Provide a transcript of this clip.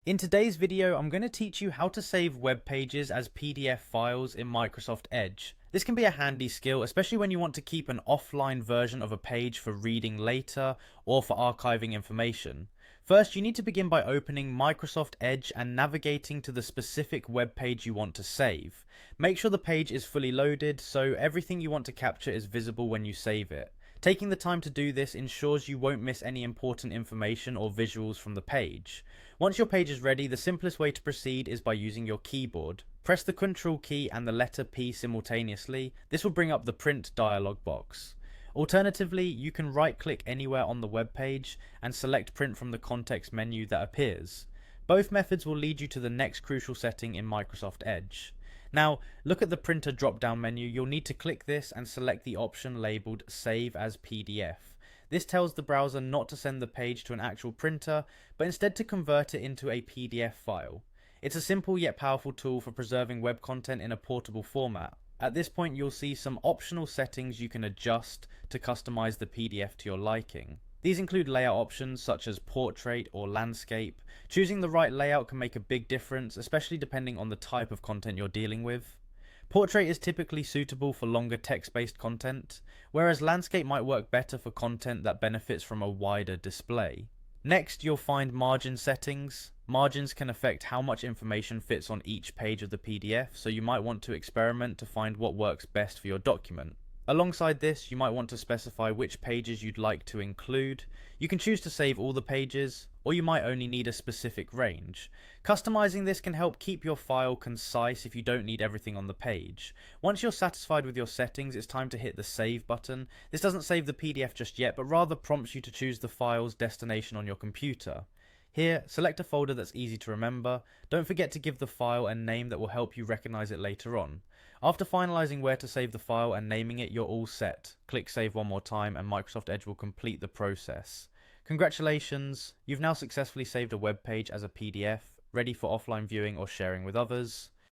In today's video, I'm going to teach you how to save web pages as PDF files in Microsoft Edge. This can be a handy skill, especially when you want to keep an offline version of a page for reading later or for archiving information. First, you need to begin by opening Microsoft Edge and navigating to the specific web page you want to save. Make sure the page is fully loaded so everything you want to capture is visible when you save it. Taking the time to do this ensures you won't miss any important information or visuals from the page. Once your page is ready, the simplest way to proceed is by using your keyboard. Press the Ctrl key and the letter P simultaneously. This will bring up the print dialog box. Alternatively, you can right-click anywhere on the web page and select print from the context menu that appears. Both methods will lead you to the next crucial setting in Microsoft Edge. Now, look at the printer drop-down menu. You'll need to click this and select the option labeled Save as PDF. This tells the browser not to send the page to an actual printer, but instead to convert it into a PDF file. It's a simple yet powerful tool for preserving web content in a portable format. At this point, you'll see some optional settings you can adjust to customize the PDF to your liking. These include layout options such as portrait or landscape. Choosing the right layout can make a big difference, especially depending on the type of content you're dealing with. Portrait is typically suitable for longer text-based content, whereas landscape might work better for content that benefits from a wider display. Next, you'll find margin settings. Margins can affect how much information fits on each page of the PDF, so you might want to experiment to find what works best for your document. Alongside this, you might want to specify which pages you'd like to include. You can choose to save all the pages, or you might only need a specific range. Customizing this can help keep your file concise if you don't need everything on the page. Once you're satisfied with your settings, it's time to hit the Save button. This doesn't save the PDF just yet, but rather prompts you to choose the file's destination on your computer. Here, select a folder that's easy to remember. Don't forget to give the file a name that will help you recognize it later on. After finalizing where to save the file and naming it, you're all set. Click Save one more time and Microsoft Edge will complete the process. Congratulations, you've now successfully saved a web page as a PDF, ready for offline viewing or sharing with others.